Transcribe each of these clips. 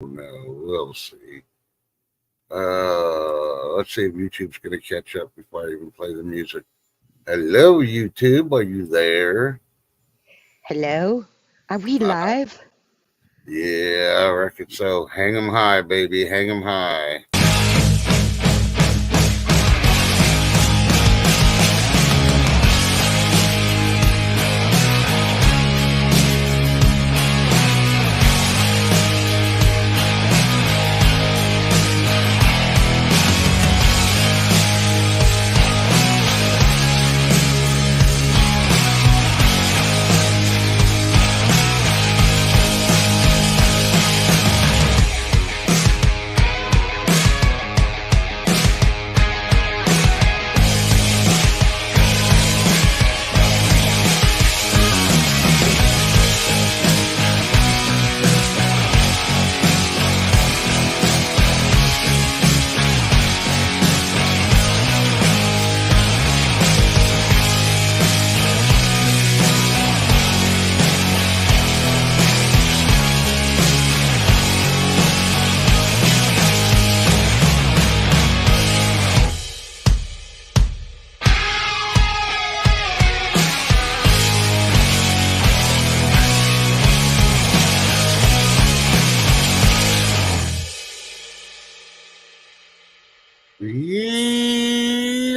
No, we'll see. Let's see if YouTube's going to catch up before I even play the music. Hello, YouTube. Are you there? Hello? Are we Uh, live? yeah, I reckon so. Hang 'em high, baby. Hang 'em high.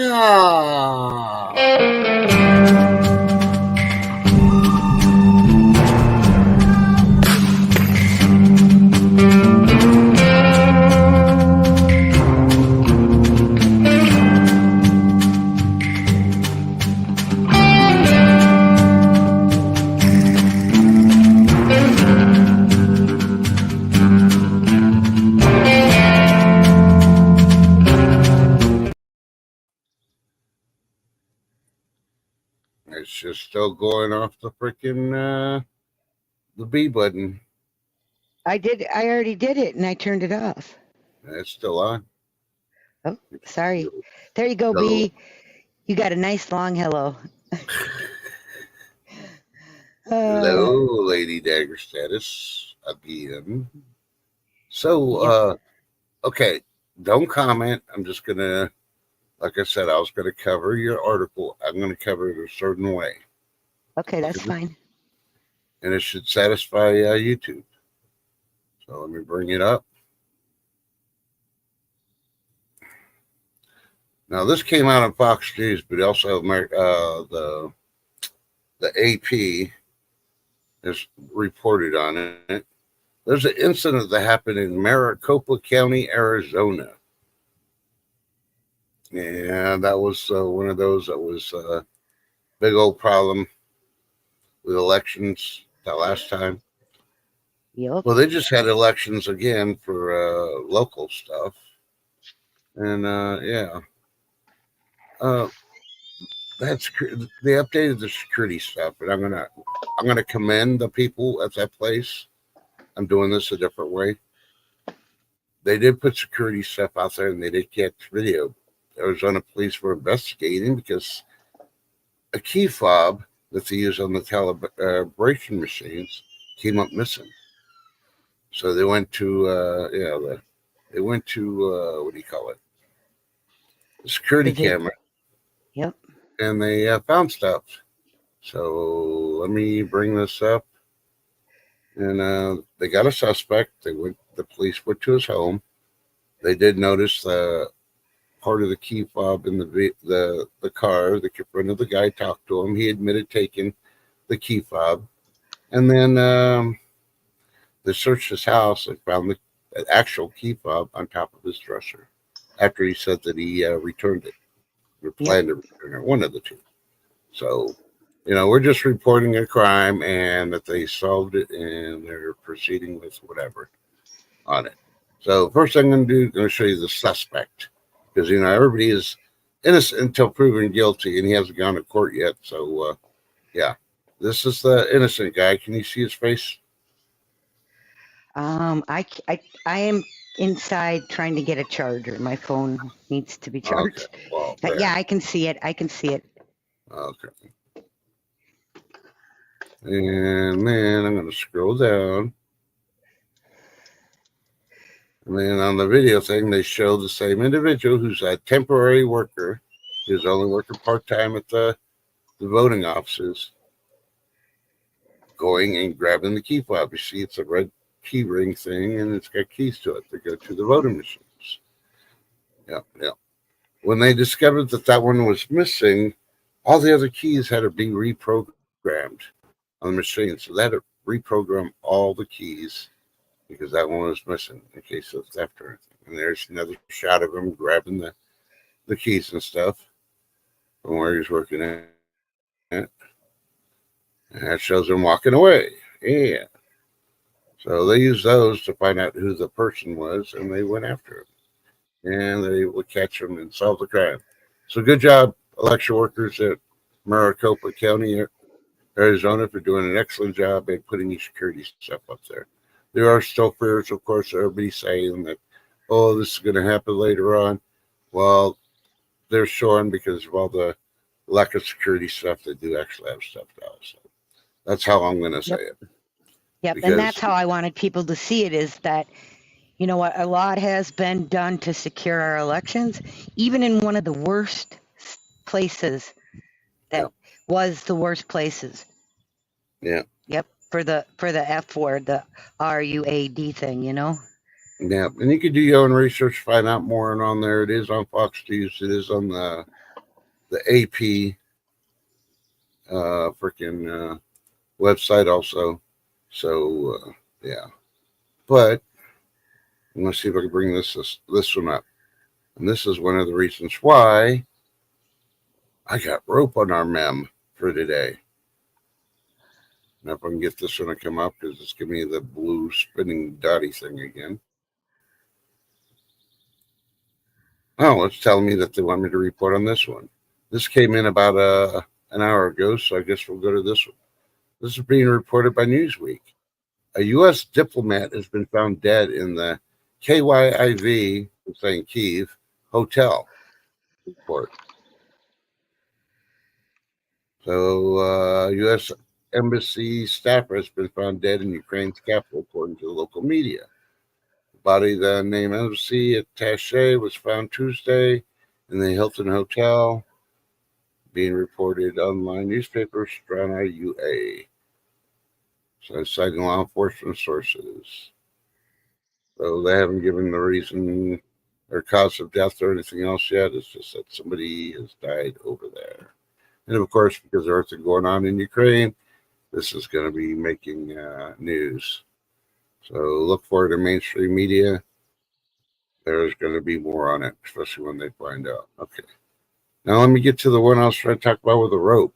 Yeah. It's just still going off the freaking the B button. I already did it and I turned it off. It's still on. Oh, sorry. There you go, Hello. B. You got a nice long hello. Hello, Lady Dagger Status again. So, Yep. okay, don't comment. I'm just gonna, like I said, I was gonna cover your article. I'm gonna cover it a certain way, Okay, that's fine. and it should satisfy YouTube. So let me bring it up. Now this came out on Fox News, but also the AP has reported on it. There's an incident that happened in Maricopa County, Arizona. And that was one of those that was a big old problem with elections that last time. Yep. Well, they just had elections again for local stuff. And yeah. Uh, they updated the security stuff, and I'm gonna commend the people at that place. I'm doing this a different way. They did put security stuff out there, and they did get video. Arizona police were investigating because a key fob that they use on the calibration machines came up missing. So they went to they went to what do you call it? The security Is it? camera, Yep. and they found stuff. So let me bring this up. And they got a suspect. The police went to his home. They did notice part of the key fob in the car. The friend of the guy talked to him. He admitted taking the key fob, and then they searched his house and found the actual key fob on top of his dresser. After he said that he returned it, or planned to return it, one of the two. So, we're just reporting a crime and that they solved it and they're proceeding with whatever on it. So, first thing I'm going to show you the suspect because everybody is innocent until proven guilty, and he hasn't gone to court yet. So, yeah, this is the innocent guy. Can you see his face? I am inside trying to get a charger. My phone needs to be charged. Okay. Well, But yeah, I can see it. I can see it. Okay. And then I'm going to scroll down. And then on the video thing, they show the same individual who's a temporary worker, who's only working part-time at the voting offices, going and grabbing the key fob. You see, it's a red key ring thing, and it's got keys to it that go to the voting machines. Yeah. When they discovered that one was missing, all the other keys had to be reprogrammed on the machine. So they had to reprogram all the keys because that one was missing in case of theft or anything. And there's another shot of him grabbing the keys and stuff from where he's working at. And that shows him walking away. Yeah. So they used those to find out who the person was, and they went after him. And they would catch him and solve the crime. So good job, election workers at Maricopa County, Arizona, for doing an excellent job at putting these security stuff up there. There are still fears, of course, everybody's saying that, oh, this is going to happen later on. Well, they're showing because of all the lack of security stuff, they do actually have stuff now. So that's how I'm going to say it. Yep, and that's how I wanted people to see it, is that, you know what, a lot has been done to secure our elections, even in one of the worst places that was the worst places. Yeah. Yep, for the F word, the RUAD thing, you know? Yeah, and you can do your own research, find out more, and on there. It is on Fox News. It is on the AP freaking website also. So, yeah. But I'm going to see if I can bring this one up. And this is one of the reasons why I got rope on our mem for today. Now, if I can get this one to come up, because it's giving me the blue spinning dotty thing again. Oh, it's telling me that they want me to report on this one. This came in about an hour ago, so I guess we'll go to this one. This is being reported by Newsweek. A U.S. diplomat has been found dead in the KYIV, saying Kyiv, hotel report. So, U.S. embassy staffer has been found dead in Ukraine's capital, according to the local media. The body, the name embassy attaché, was found Tuesday in the Hilton Hotel, being reported online newspaper Strana UA. So, citing law enforcement sources. So, they haven't given the reason or cause of death or anything else yet. It's just that somebody has died over there. And of course, because of everything going on in Ukraine, this is going to be making news. So look for it in mainstream media. There's going to be more on it, especially when they find out. Okay. Now let me get to the one I was trying to talk about with the rope.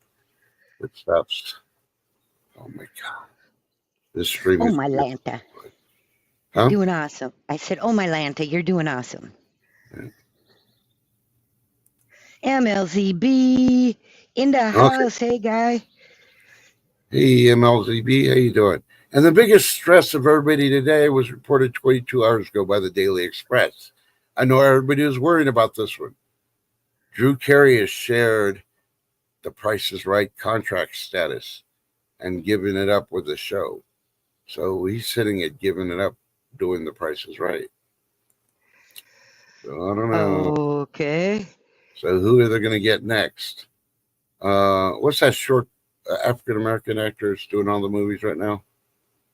It stops. Oh my God. This stream Oh, is my Lanta. Huh? Doing awesome. I said, oh, my Lanta, you're doing awesome. Yeah. MLZB in the house. Hey, guy. Hey, MLZB, how you doing? And the biggest stress of everybody today was reported 22 hours ago by the Daily Express. I know everybody was worrying about this one. Drew Carey has shared the Price is Right contract status and giving it up with the show. So he's sitting at giving it up, doing the Price is Right. So I don't know. Okay. So who are they going to get next? What's that short African-American actor that's doing all the movies right now?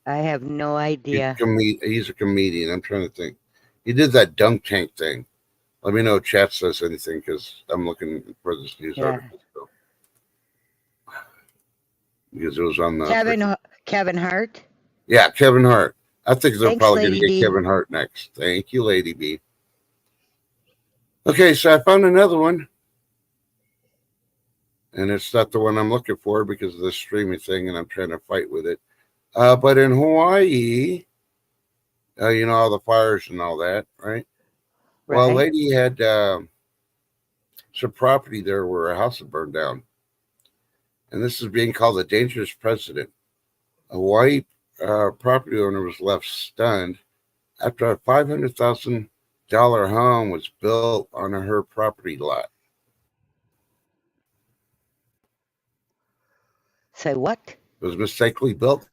I have no idea. He's a comedian. I'm trying to think. He did that dunk tank thing. Let me know if chat says anything, because I'm looking for this news article. So. Because it was on the Kevin Hart. Yeah, Kevin Hart. I think they're Thanks, probably going to get Kevin Hart next. Thank you, Lady B. Okay, so I found another one. And it's not the one I'm looking for because of the streaming thing, and I'm trying to fight with it. But in Hawaii, you know, all the fires and all that, right? Well, a lady had some property there where a house had burned down. And this is being called a dangerous precedent. A white property owner was left stunned after a $500,000 home was built on her property lot. Say what? It was mistakenly built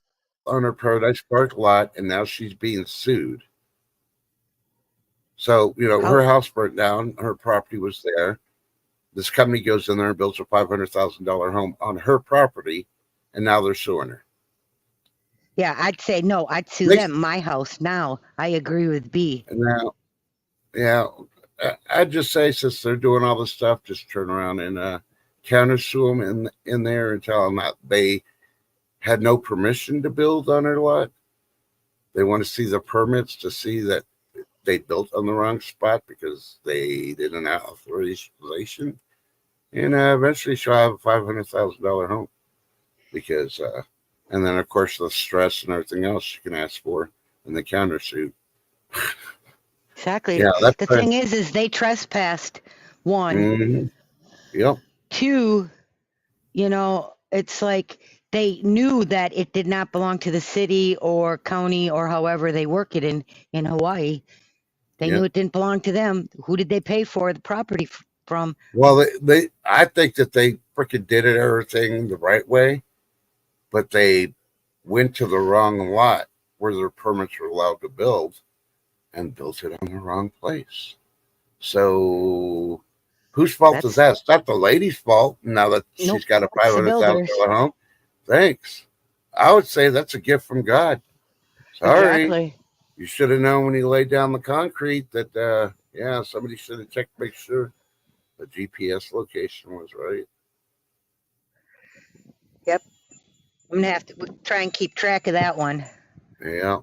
on her Paradise Park lot, and now she's being sued. So, her How? house burnt down. Her property was there. This company goes in there and builds a $500,000 home on her property, and now they're suing her. Yeah, I'd say no. I'd sue Makes them. My house now. I agree with B. now, yeah. I'd just say since they're doing all this stuff, just turn around and counter sue them in there and tell them that they had no permission to build on her lot. They want to see the permits to see that they built on the wrong spot because they didn't have authorization. And eventually she'll have a $500,000 home because, and then of course the stress and everything else you can ask for in the countersuit. Exactly. Yeah, that's The thing is they trespassed. One, mhm. Yep. two. It's like they knew that it did not belong to the city or county or however they work it in Hawaii. They knew Yep. it didn't belong to them. Who did they pay for the property from? Well, I think that they freaking did it everything the right way, but they went to the wrong lot where their permits were allowed to build and built it on the wrong place. So whose fault is That's that? It's not the lady's fault now that nope. she's got a It's the $500,000 builders. home. Thanks. I would say that's a gift from God. Sorry. Exactly. You should have known when you laid down the concrete that, somebody should have checked to make sure the GPS location was right. Yep. I'm gonna have to try and keep track of that one. Yeah.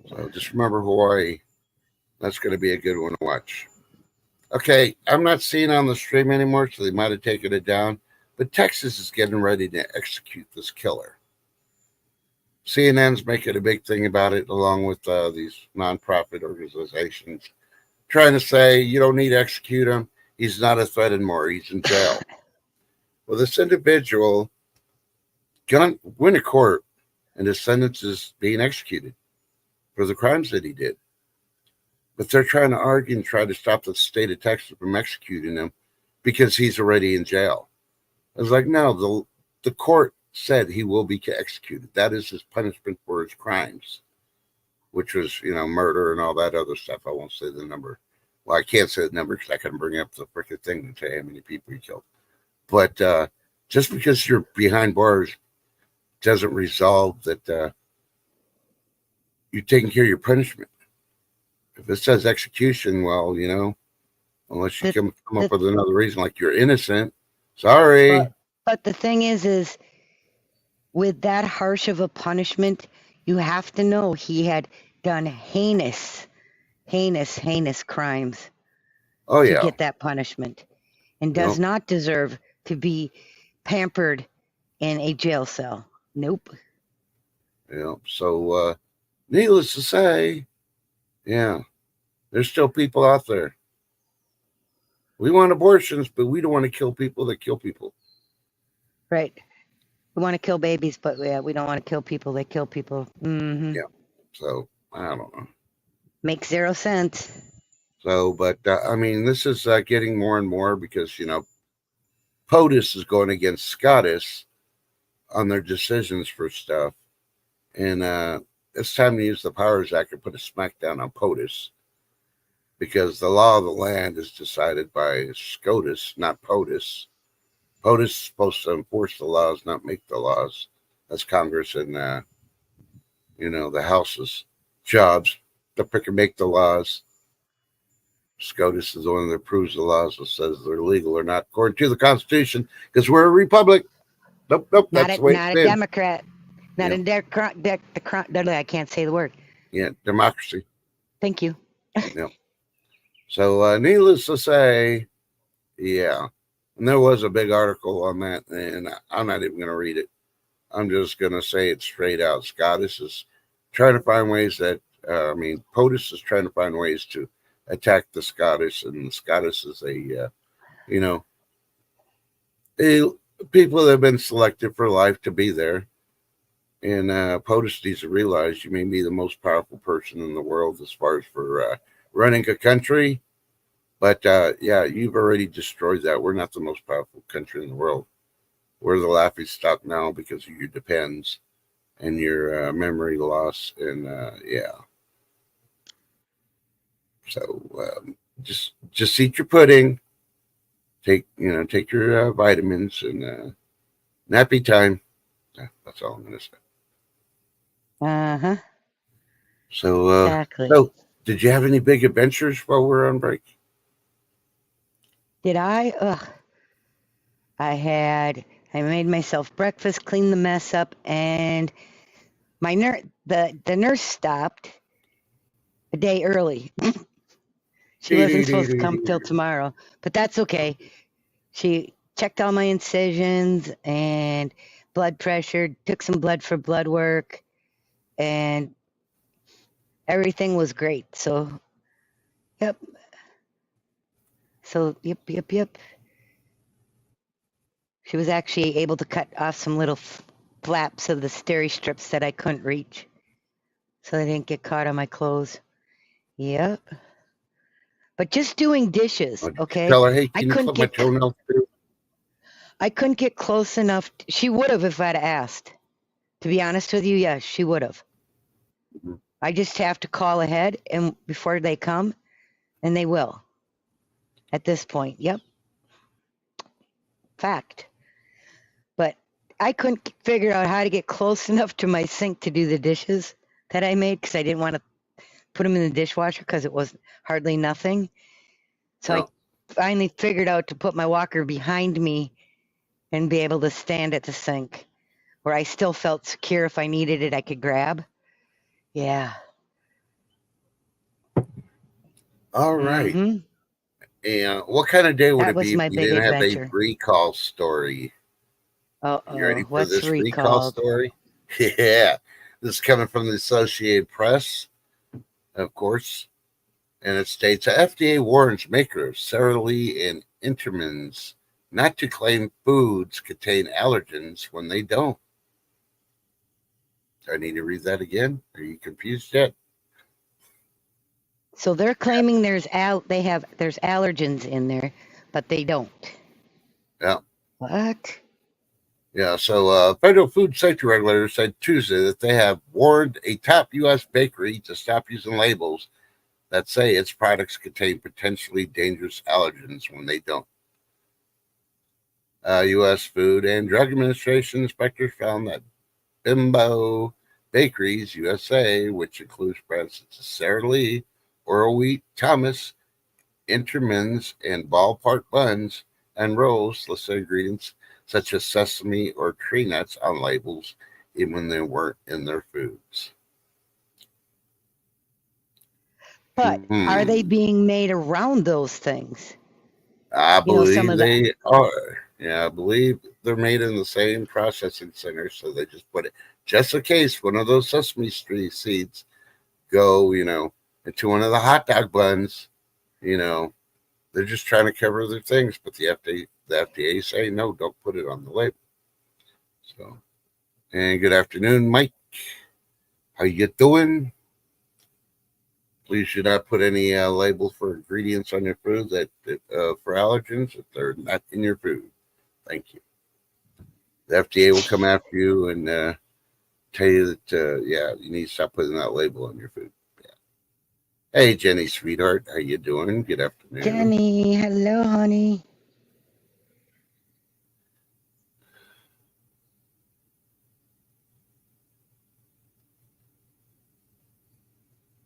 So just remember Hawaii. That's going to be a good one to watch. Okay, I'm not seeing on the stream anymore, so they might have taken it down. But Texas is getting ready to execute this killer. CNN's making a big thing about it, along with these nonprofit organizations, trying to say you don't need to execute him. He's not a threat anymore. He's in jail. Well, this individual went to court, and his sentence is being executed for the crimes that he did. But they're trying to argue and try to stop the state of Texas from executing him because he's already in jail. I was like, no, the court said he will be executed. That is his punishment for his crimes, which was, murder and all that other stuff. I won't say the number. Well, I can't say the number because I can bring up the freaking thing to tell you how many people he killed. But just because you're behind bars doesn't resolve that you're taking care of your punishment. If it says execution, well, unless you come up with another reason, like you're innocent, sorry. But the thing is with that harsh of a punishment, you have to know he had done heinous crimes to get that punishment and does not deserve to be pampered in a jail cell. Nope. Yeah. So, needless to say, there's still people out there. We want abortions, but we don't want to kill people that kill people. Right. We want to kill babies, but we don't want to kill people that kill people. Mm-hmm. Yeah. So, I don't know. Makes zero sense. So, but this is getting more and more because, POTUS is going against SCOTUS on their decisions for stuff. And it's time to use the Powers Act and put a smackdown on POTUS because the law of the land is decided by SCOTUS, not POTUS. POTUS is supposed to enforce the laws, not make the laws. That's Congress and, the House's jobs to pick and make the laws. SCOTUS is the one that approves the laws and says they're legal or not according to the Constitution because we're a republic. Nope. That's the way not a Democrat. Not a I can't say the word. Yeah, democracy. Thank you. Yeah. So, needless to say, yeah. And there was a big article on that, and I'm not even going to read it. I'm just going to say it straight out. SCOTUS is trying to find ways that, POTUS is trying to find ways to attack the SCOTUS, and the SCOTUS is people that have been selected for life to be there. And POTUS needs to realize you may be the most powerful person in the world as far as for running a country. But you've already destroyed that. We're not the most powerful country in the world. We're the laughing stock now because of your depends and your memory loss. And So just eat your pudding. Take your vitamins and nappy time. That's all I'm gonna say. Uh-huh. So Exactly. so did you have any big adventures while we're on break? Did I? Ugh. I made myself breakfast, cleaned the mess up, and my the nurse stopped a day early. She wasn't supposed to come till tomorrow, but that's okay. She checked all my incisions and blood pressure, took some blood for blood work, and everything was great. So, yep. So, yep. She was actually able to cut off some little flaps of the steri strips that I couldn't reach, so they didn't get caught on my clothes. Yep. But just doing dishes, Did you okay? tell her, hey, I can you couldn't clip my get toenails too? I couldn't get close enough. She would have if I'd asked. To be honest with you, yes, she would have. Mhm. I just have to call ahead and before they come, and they will. At this point, yep, fact. But I couldn't figure out how to get close enough to my sink to do the dishes that I made because I didn't want to put them in the dishwasher because it was hardly nothing. So I No. finally figured out to put my walker behind me and be able to stand at the sink where I still felt secure. If I needed it, I could grab. Yeah. All right. Mm-hmm. And what kind of day would That it be was if my you big didn't have a adventure. recall story? You ready Uh-oh. for What's this recall recalled? story? Yeah. This is coming from the Associated Press, of course. And it states FDA warns makers Sara Lee and Intermans not to claim foods contain allergens when they don't. Do I need to read that again? Are you confused yet? So they're claiming there's allergens in there, but they don't. Yeah. What? Yeah, so federal food safety regulators said Tuesday that they have warned a top U.S. bakery to stop using labels that say its products contain potentially dangerous allergens when they don't. U.S. Food and Drug Administration inspectors found that Bimbo Bakeries USA, which includes brands such as Sara Lee, Oral Wheat, Thomas, Intermans, and ballpark buns and rolls, listed ingredients such as sesame or tree nuts on labels, even when they weren't in their foods. But are they Hmm. being made around those things? I Some believe of the they are. Yeah, I believe they're made in the same processing center, so they just put it just in case one of those sesame street seeds go, into one of the hot dog buns. You know, they're just trying to cover their things, but the FDA say no, don't put it on the label. So, and good afternoon, Mike. How you doing? Please do not put any label for ingredients on your food that for allergens if they're not in your food. Thank you. The FDA will come after you and tell you that yeah, you need to stop putting that label on your food. Yeah. Hey, Jenny, sweetheart, how you doing? Good afternoon. Jenny, hello, honey.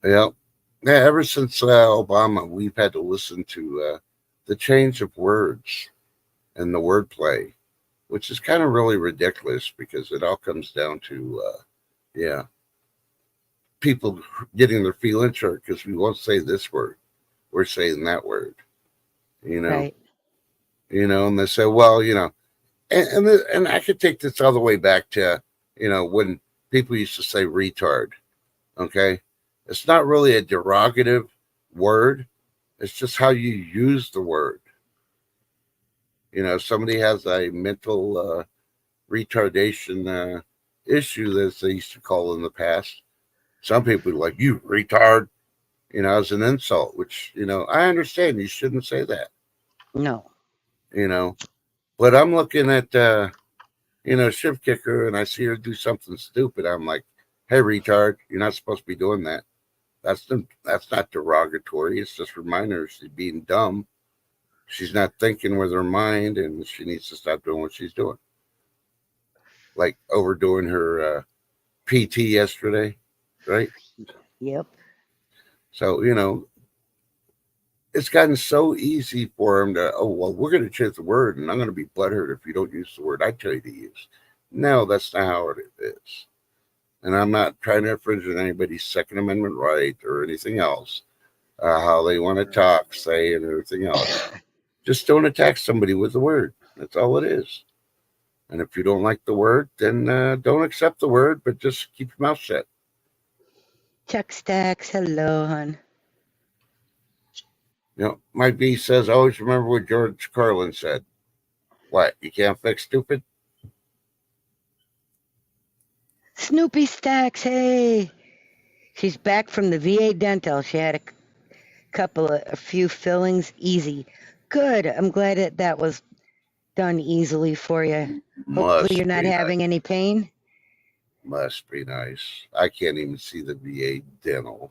Yeah, yeah. Ever since Obama, we've had to listen to the change of words and the wordplay, which is kind of really ridiculous because it all comes down to yeah, people getting their feelings hurt because we won't say this word, we're saying that word, you know, Right. and they say, well, and I could take this all the way back to when people used to say retard. Okay, it's not really a derogative word. It's just how you use the word. Somebody has a mental retardation issue, as they used to call in the past. Some people are like, you retard, as an insult, which, I understand you shouldn't say that, No. you know. But I'm looking at, shift kicker and I see her do something stupid. I'm like, hey, retard, you're not supposed to be doing that. That's not derogatory. It's just reminding her she's being dumb. She's not thinking with her mind, and she needs to stop doing what she's doing. Like overdoing her PT yesterday, right? Yep. So, it's gotten so easy for them to, oh, well, we're going to change the word, and I'm going to be butthurt if you don't use the word I tell you to use. No, that's not how it is. And I'm not trying to infringe on anybody's Second Amendment right or anything else, how they want to talk, say, and everything else. Just don't attack somebody with the word. That's all it is. And if you don't like the word, then don't accept the word, but just keep your mouth shut. Chuck Stacks, hello, hon. Mike B says, always remember what George Carlin said. What? You can't fix stupid? Snoopy Stacks, hey. She's back from the VA dental. She had a few fillings, easy. Good. I'm glad that was done easily for you. Hopefully you're not having any pain. Must be nice. I can't even see the VA dental.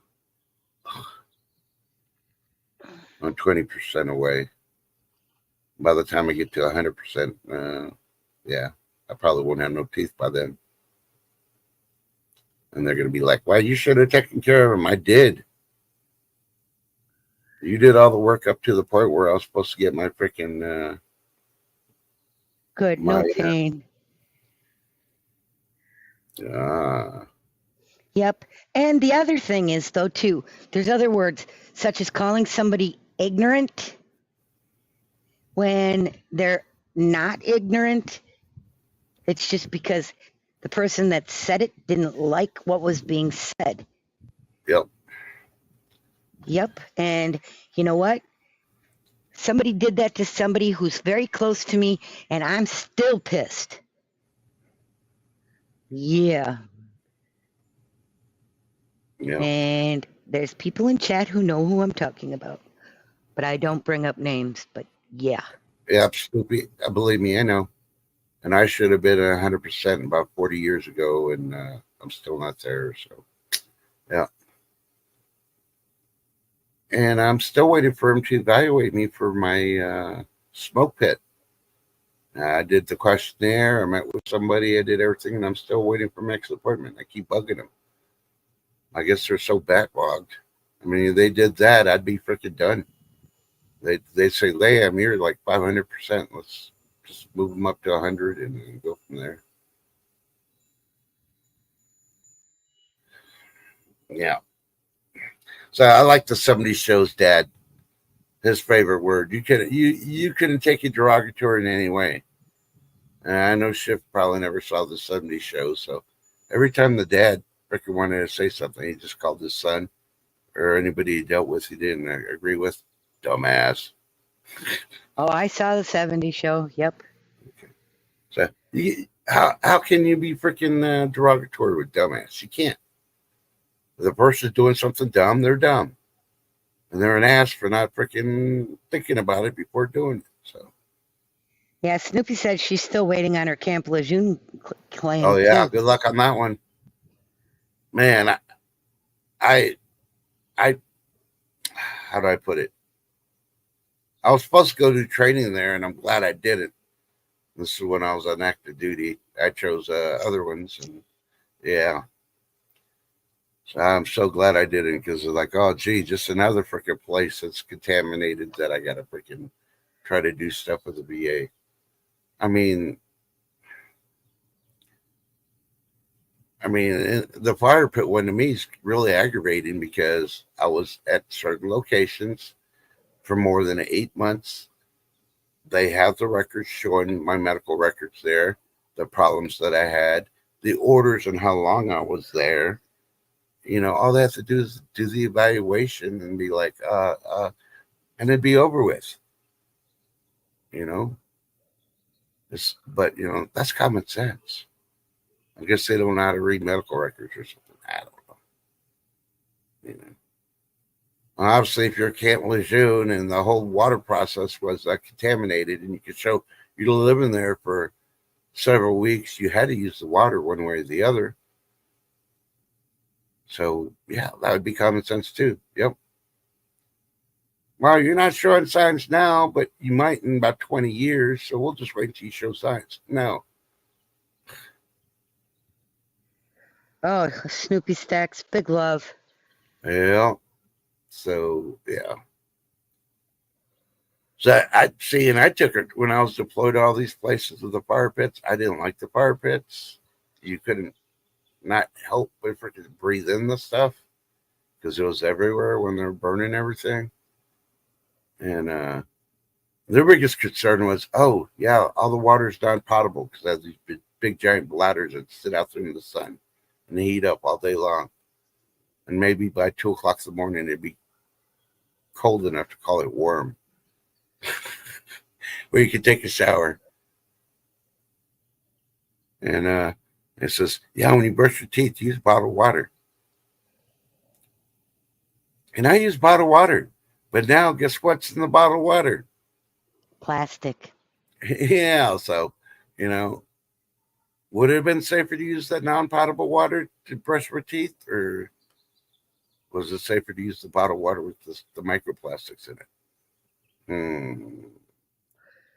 I'm 20% away. By the time I get to 100%, yeah, I probably won't have no teeth by then. And they're going to be like, well, you should have taken care of them. I did. You did all the work up to the point where I was supposed to get my freaking... Good, no pain. Yep. And the other thing is, though, too, there's other words, such as calling somebody ignorant when they're not ignorant. It's just because the person that said it didn't like what was being said. Yep. Yep. And you know what? Somebody did that to somebody who's very close to me, and I'm still pissed. Yeah. Yeah. And there's people in chat who know who I'm talking about, but I don't bring up names, but yeah. Yeah, absolutely. Believe me, I know. And I should have been 100% about 40 years ago, and I'm still not there. So, yeah. And I'm still waiting for him to evaluate me for my smoke pit. I did the questionnaire. I met with somebody. I did everything, and I'm still waiting for my next appointment. I keep bugging them. I guess they're so backlogged. I mean, if they did that, I'd be freaking done. They say, Liam, you're like 500%. Let's just move them up to 100 and go from there. Yeah. So I like the 70s shows, Dad. His favorite word. You couldn't take it derogatory in any way. And I know Schiff probably never saw the 70s show, so every time the dad freaking wanted to say something, he just called his son or anybody he dealt with he didn't agree with, dumbass. Oh, I saw the 70s show. Yep. Okay. So how can you be freaking derogatory with dumbass? You can't. If the person's doing something dumb, they're dumb. And they're an ass for not freaking thinking about it before doing it. So. Yeah, Snoopy said she's still waiting on her Camp Lejeune claim. Oh, yeah. Good luck on that one. Man, I how do I put it? I was supposed to go do training there, and I'm glad I didn't. This is when I was on active duty. I chose other ones, and yeah. So I'm so glad I didn't, because they're like, oh, gee, just another freaking place that's contaminated that I got to freaking try to do stuff with the VA. I mean, the fire pit one to me is really aggravating because I was at certain locations for more than 8 months. They have the records showing my medical records there, the problems that I had, the orders and how long I was there. All they have to do is do the evaluation and be like, and it'd be over with. But that's common sense. I guess they don't know how to read medical records or something. I don't know. Obviously, if you're at Camp Lejeune and the whole water process was contaminated, and you could show you're living there for several weeks, you had to use the water one way or the other. So yeah, that would be common sense too. Yep. Well, you're not showing signs now, but you might in about 20 years. So we'll just wait until you show signs. No. Oh, Snoopy Stacks, big love. Yeah. So yeah. So I see, and I took it when I was deployed to all these places with the fire pits. I didn't like the fire pits. You couldn't not help but freaking breathe in the stuff because it was everywhere when they were burning everything. And their biggest concern was, oh yeah, all the water's non-potable because it has these big giant bladders that sit out there in the sun and they heat up all day long. And maybe by 2 o'clock in the morning it'd be cold enough to call it warm, where you could take a shower. And it says, yeah, when you brush your teeth, use bottled water. And I use bottled water. But now, guess what's in the bottled water? Plastic. Yeah, so, would it have been safer to use that non-potable water to brush your teeth? Or was it safer to use the bottled water with the microplastics in it?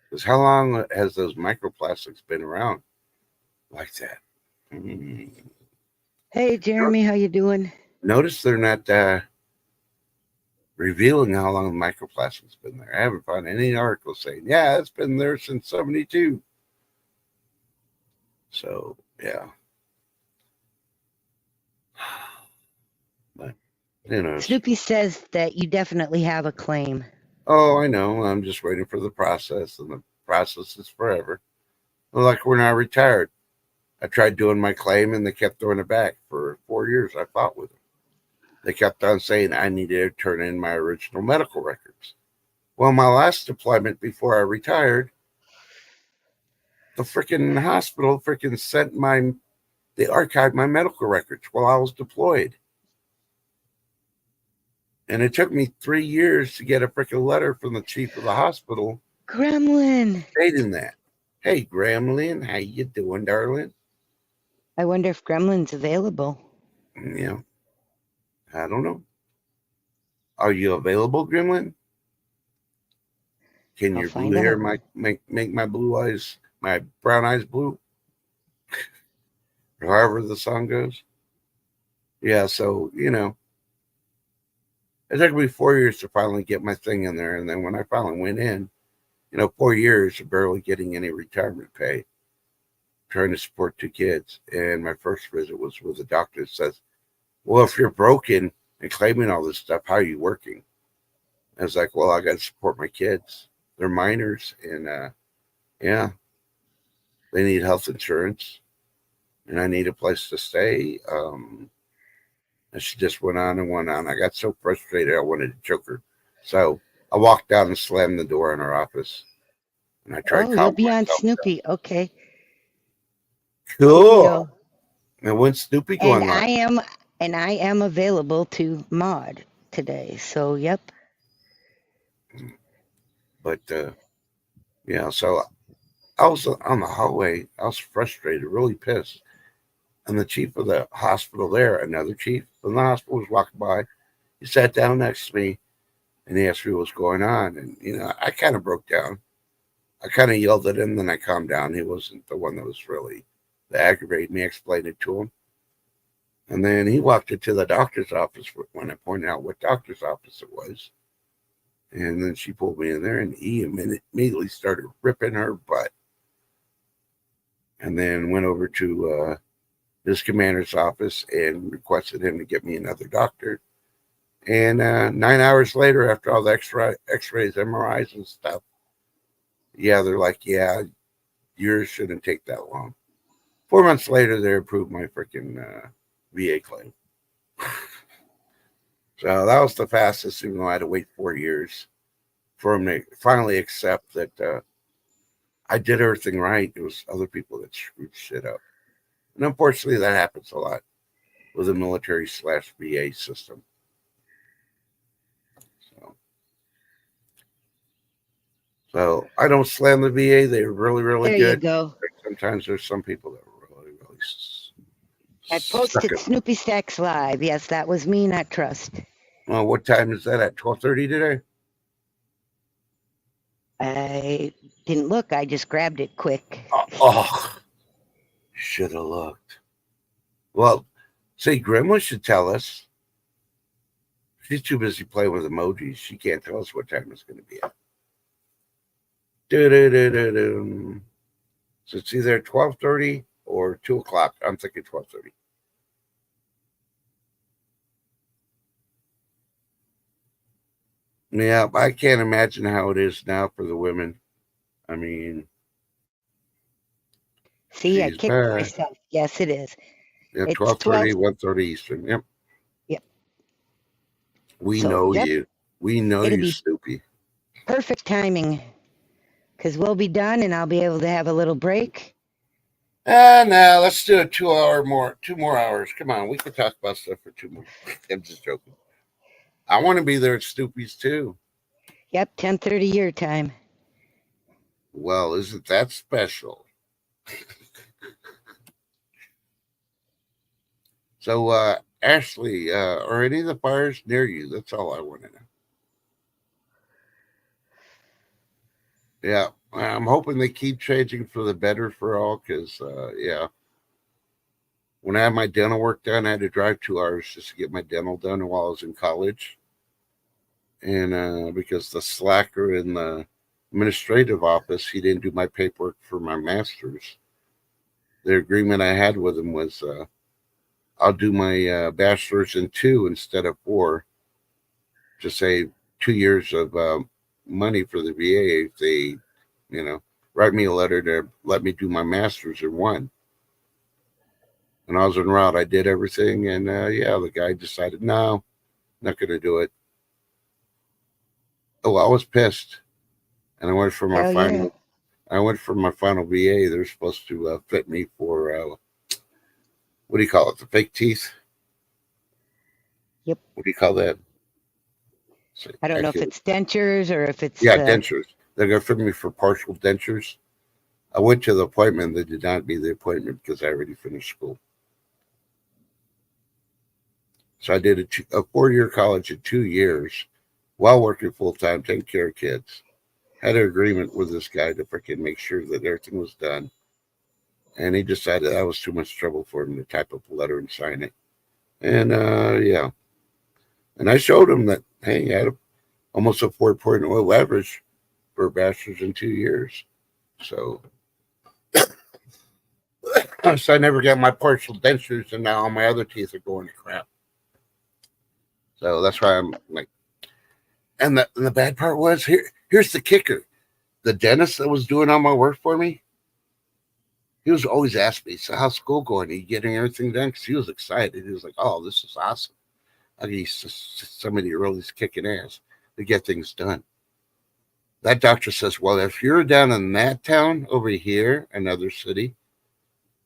Because how long has those microplastics been around like that? Hey, Jeremy, how you doing? Notice they're not revealing how long the microplastic's been there. I haven't found any article saying, yeah, it's been there since 72. So, yeah. But, Snoopy says that you definitely have a claim. Oh, I know. I'm just waiting for the process, and the process is forever. Like when I retired, I tried doing my claim, and they kept throwing it back. For 4 years, I fought with them. They kept on saying I needed to turn in my original medical records. Well, my last deployment before I retired, the freaking hospital freaking sent they archived my medical records while I was deployed. And it took me 3 years to get a freaking letter from the chief of the hospital Gremlin stating that. Hey, Gremlin, how you doing, darling? I wonder if Gremlin's available. Yeah, I don't know. Are you available, Gremlin? Can I'll your find blue hair out. make my my brown eyes blue? Or however the song goes. Yeah, so, it took me 4 years to finally get my thing in there. And then when I finally went in, 4 years of barely getting any retirement pay, trying to support 2 kids. And my first visit was with a doctor that says, well, if you're broken and claiming all this stuff, how are you working? I was like, well, I got to support my kids. They're minors. And yeah, they need health insurance. And I need a place to stay. And she just went on and went on. I got so frustrated, I wanted to choke her. So I walked down and slammed the door in her office. And I tried Oh, you'll calming be on myself down. Snoopy. Okay. Cool. And when's Snoopy going live? And I am available to mod today. So, yep. But yeah, so I was on the hallway. I was frustrated, really pissed. And the chief of the hospital there, another chief from the hospital, was walking by. He sat down next to me and he asked me what was going on. And, I kind of broke down. I kind of yelled at him, then I calmed down. He wasn't the one that was really that aggravated me. I explained it to him. And then he walked into the doctor's office when I pointed out what doctor's office it was. And then she pulled me in there and he immediately started ripping her butt. And then went over to his commander's office and requested him to get me another doctor. And 9 hours later, after all the x-rays, MRIs and stuff, yeah, they're like, yeah, yours shouldn't take that long. 4 months later, they approved my freaking VA claim. So that was the fastest, even though I had to wait 4 years for him to finally accept that I did everything right. It was other people that screwed shit up. And unfortunately, that happens a lot with the military/VA system. So I don't slam the VA. They're really, really There good. you go. Sometimes there's some people that are really, really I posted Snoopy Stacks Live. Yes, that was me, not Trust. Well, what time is that at? 12:30 today? I didn't look. I just grabbed it quick. Oh, should have looked. Well, see, Grandma should tell us. She's too busy playing with emojis. She can't tell us what time it's going to be at. So it's either 12:30 or 2 o'clock. I'm thinking 12:30. Yeah, I can't imagine how it is now for the women. I mean, see, I kicked myself. Yes, it is. Yeah, 12:30, 1:30 Eastern. Yep. Yep. We know you. We know you, Snoopy. Perfect timing, because we'll be done and I'll be able to have a little break. Now let's do a 2 more hours. Come on, we can talk about stuff for 2 more. I'm just joking. I want to be there at Snoopy's too. Yep, 10:30 your time. Well, isn't that special? So, Ashley, are any of the fires near you? That's all I want to know. Yeah, I'm hoping they keep changing for the better for all, because, yeah. When I had my dental work done, I had to drive 2 hours just to get my dental done while I was in college. And because the slacker in the administrative office, he didn't do my paperwork for my master's. The agreement I had with him was I'll do my bachelor's in 2 instead of 4 to save 2 years of money for the VA if they, write me a letter to let me do my master's in 1. And I was en route. I did everything, and the guy decided, no, not going to do it. Oh, I was pissed, and I went for my final. Yeah. I went for my final VA. They're supposed to fit me for what do you call it? The fake teeth. Yep. What do you call that? So, I don't know if it's dentures or if it's dentures. They're going to fit me for partial dentures. I went to the appointment. They did not be the appointment because I already finished school. So I did a 4-year college in 2 years while working full-time, taking care of kids. Had an agreement with this guy to freaking make sure that everything was done. And he decided that was too much trouble for him to type up a letter and sign it. And, yeah. And I showed him that, hey, I had almost a 4.0 average for a bachelor's in 2 years. So I never got my partial dentures, and now all my other teeth are going to crap. So that's why I'm like, and the bad part was, here's the kicker. The dentist that was doing all my work for me, he was always asking me, so how's school going? Are you getting everything done? Because he was excited. He was like, oh, this is awesome. I mean, somebody really is kicking ass to get things done. That doctor says, well, if you're down in that town over here, another city,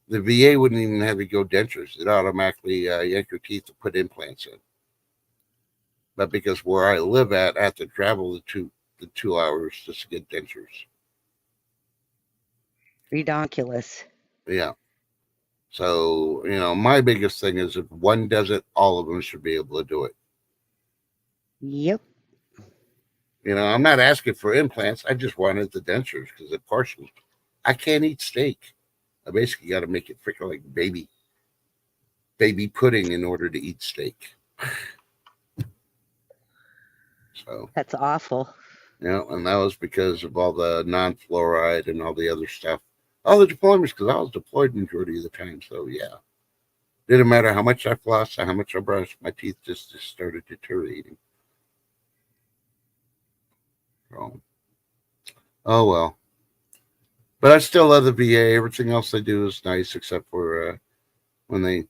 the VA wouldn't even have you go dentures. It automatically yank your teeth to put implants in. But because where I live at, I have to travel the 2 hours just to get dentures. Redonkulous. Yeah. So, my biggest thing is if one does it, all of them should be able to do it. Yep. I'm not asking for implants. I just wanted the dentures because they're partial. I can't eat steak. I basically got to make it freaking like baby pudding in order to eat steak. So that's awful. And that was because of all the non-fluoride and all the other stuff. All the deployments, because I was deployed majority of the time. So, yeah. Didn't matter how much I flossed or how much I brushed, my teeth just started deteriorating. So, oh, well. But I still love the VA. Everything else they do is nice, except for when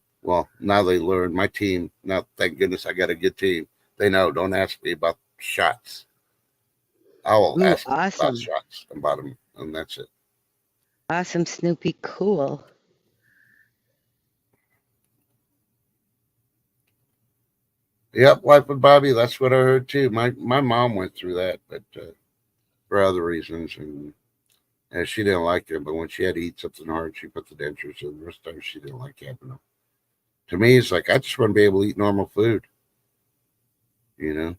now they learn. My team, now, thank goodness I got a good team. They know, don't ask me about shots. I will ask about shots and bottom, and that's it. Awesome, Snoopy. Cool. Yep, Life with Bobby. That's what I heard too. My mom went through that, but for other reasons, and she didn't like them. But when she had to eat something hard, she put the dentures in. The rest of the time, she didn't like having them. To me, it's like I just want to be able to eat normal food. You know.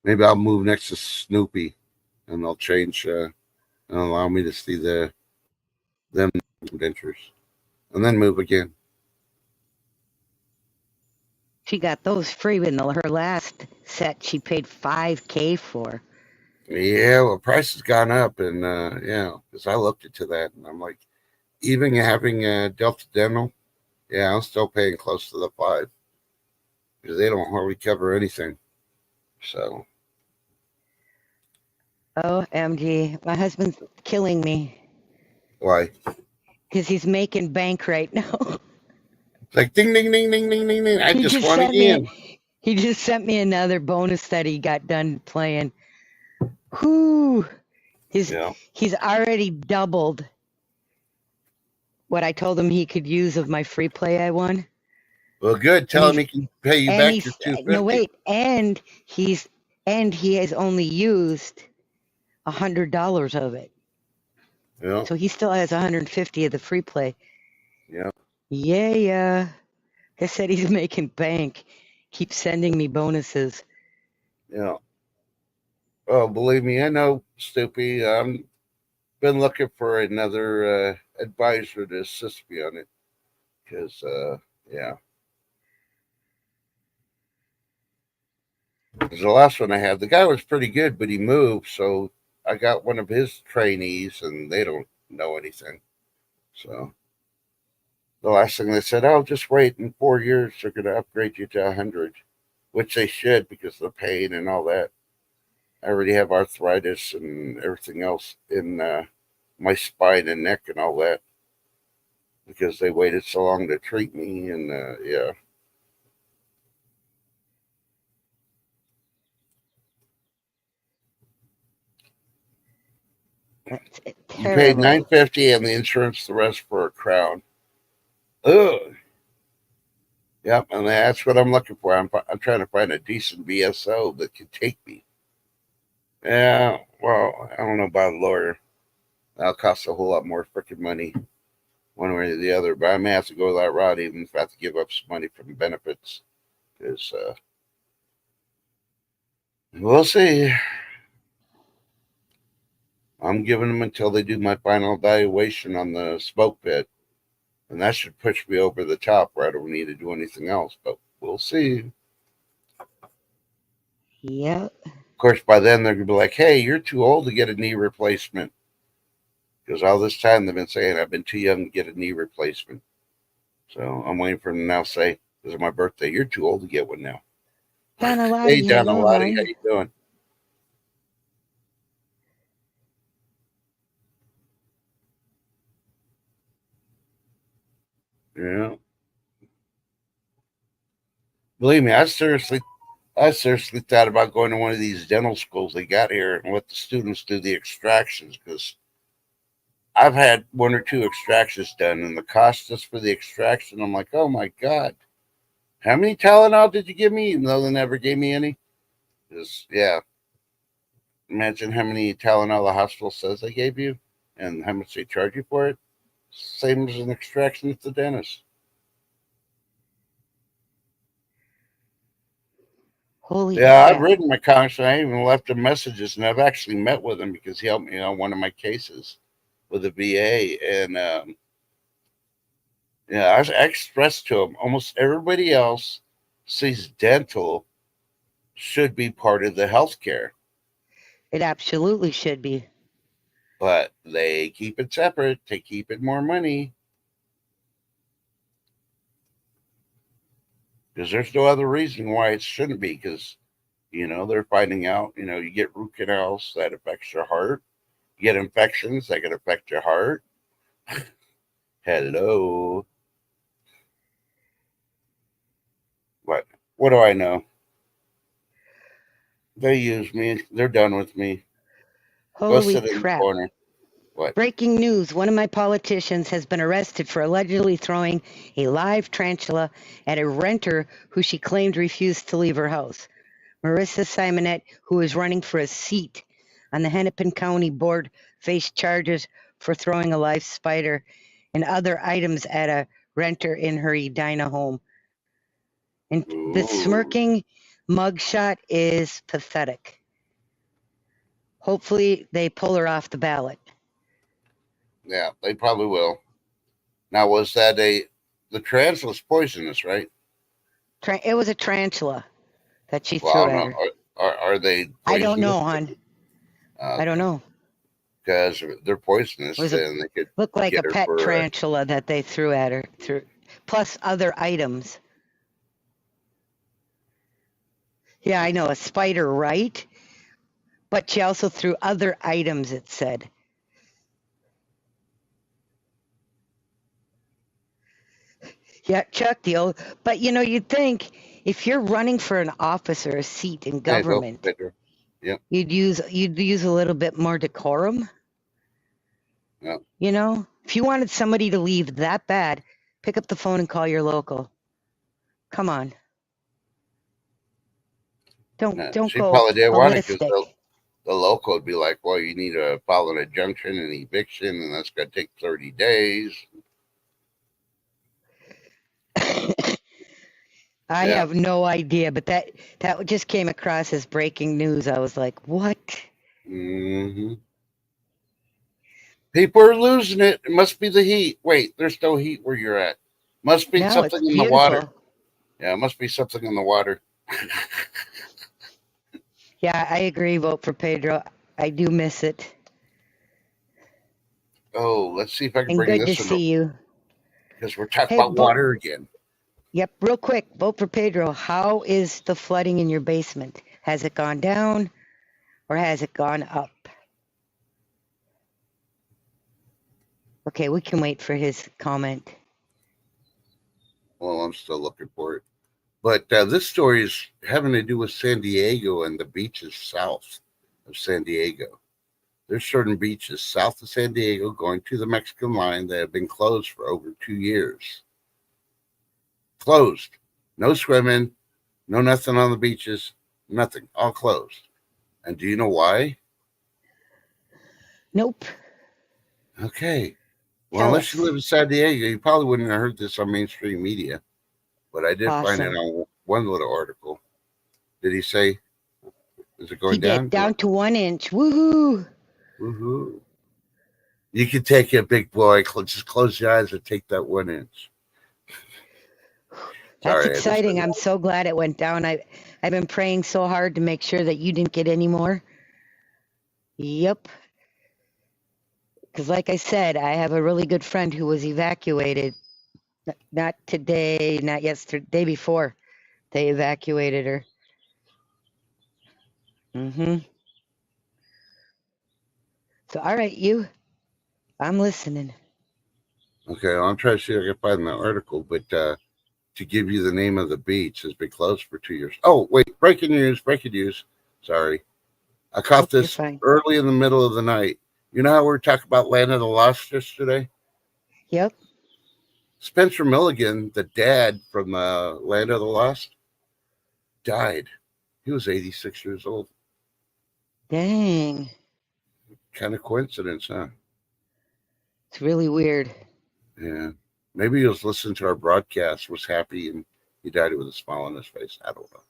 Maybe I'll move next to Snoopy, and they'll change and allow me to see them adventures, and then move again. She got those free in her last set. She paid $5K for. Yeah, well, price has gone up, and yeah, because I looked into that, and I'm like, even having Delta Dental, yeah, I'm still paying close to the 5 because they don't hardly cover anything. So, OMG, my husband's killing me why? because he's making bank right now. It's like ding, ding, ding, ding, ding, ding, ding. I he just just want sent me. in. He just sent me another bonus that he got done playing. Whoo! He's already doubled what I told him he could use of my free play I won. Well, good. Tell him he can pay you back your $250. No, wait, and he has only used $100 of it. Yeah. So he still has 150 of the free play. Yeah. Yeah. I said he's making bank. Keeps sending me bonuses. Yeah. Oh, believe me, I know, Stoopy. I'm been looking for another advisor to assist me on it. Because, yeah. Because the last one I had, the guy was pretty good, but he moved. So I got one of his trainees, and they don't know anything. So the last thing they said, oh, just wait. In 4 years, they're going to upgrade you to 100, which they should because of the pain and all that. I already have arthritis and everything else in my spine and neck and all that because they waited so long to treat me. And yeah. You paid $950 and the insurance the rest for a crown. Ugh. Yep, and that's what I'm looking for. I'm trying to find a decent VSO that can take me. Yeah, well, I don't know about a lawyer. That'll cost a whole lot more freaking money, one way or the other. But I may have to go that route, even if I have to give up some money from benefits. Because we'll see. I'm giving them until they do my final evaluation on the smoke pit. And that should push me over the top where I don't need to do anything else. But we'll see. Yep. Of course, by then they're going to be like, hey, you're too old to get a knee replacement. Because all this time they've been saying I've been too young to get a knee replacement. So I'm waiting for them to now say, this is my birthday. You're too old to get one now. Donna Lottie, hey, Donna Lottie, how you doing? Yeah. Believe me, I seriously thought about going to one of these dental schools they got here and let the students do the extractions because I've had 1 or 2 extractions done, and the cost just for the extraction, I'm like, oh my God, how many Tylenol did you give me? Even though they never gave me any. Because, yeah, imagine how many Tylenol the hospital says they gave you and how much they charge you for it. Same as an extraction at the dentist. Holy yeah, crap. I've written my congressman. I even left him messages, and I've actually met with him because he helped me on one of my cases with the VA. And yeah, I expressed to him almost everybody else sees dental should be part of the healthcare. It absolutely should be. But they keep it separate to keep it more money. Because there's no other reason why it shouldn't be. Because, they're finding out, you get root canals that affects your heart. You get infections that can affect your heart. Hello. What do I know? They use me. They're done with me. Go sit in the corner. What? Breaking news. One of my politicians has been arrested for allegedly throwing a live tarantula at a renter who she claimed refused to leave her house. Marissa Simonet, who is running for a seat on the Hennepin County Board, faced charges for throwing a live spider and other items at a renter in her Edina home. And the Ooh. smirking mugshot is pathetic. Hopefully they pull her off the ballot. Yeah, they probably will. Now, was that the tarantula's poisonous, right? It was a tarantula that she Well, threw I at don't her. know. Are they poisonous? I don't know, hon. I don't know. Because if they're poisonous, Was then they could Looked like a get her pet for tarantula that they threw at her, plus other items. Yeah, I know, a spider, right? But she also threw other items, it said. Yeah, Chuck deal. But you'd think if you're running for an office or a seat in government, Yep. you'd use a little bit more decorum. Yep. If you wanted somebody to leave that bad, pick up the phone and call your local. Come on. Don't She go probably didn't want it because ballistic. the local would be like, well, you need to file an injunction and eviction, and that's going to take 30 days. I have no idea, but that just came across as breaking news. I was like, what? Mm-hmm. People are losing it. It must be the heat. Wait, there's no heat where you're at. Must be No, something it's in the water. beautiful. Yeah, it must be something in the water. Yeah, I agree. Vote for Pedro. I do miss it. Oh, let's see if I can And bring good this to one see you. because we're talking about water again. Yep, real quick. Vote for Pedro. How is the flooding in your basement? Has it gone down or has it gone up? Okay, we can wait for his comment. Well, I'm still looking for it. But this story is having to do with San Diego and the beaches south of San Diego. There's certain beaches south of San Diego going to the Mexican line that have been closed for over 2 years. Closed. No swimming, no nothing on the beaches, nothing. All closed. And do you know why? Nope. Okay. Well, unless you live in San Diego, you probably wouldn't have heard this on mainstream media. But I did find it on one little article. Did he say, is it going down? Down to 1 inch. Woohoo! Woohoo. You can take it, big boy. Just close your eyes and take that 1 inch. That's exciting. I'm so glad it went down. I've been praying so hard to make sure that you didn't get any more. Yep. Because like I said, I have a really good friend who was evacuated. Not today, not yesterday, day before. They evacuated her. So, all right, I'm listening. Okay, well, I'm trying to see if I can find the article, but to give you the name of the beach has been closed for 2 years. Oh, wait, breaking news. Sorry. I caught this early in the middle of the night. You know how we were talking about Land of the Lost yesterday? Yep. Spencer Milligan, the dad from Land of the Lost, died. He was 86 years old. Dang. Kind of coincidence, huh? It's really weird. Yeah. Maybe he was listening to our broadcast, was happy, and he died with a smile on his face. I don't know.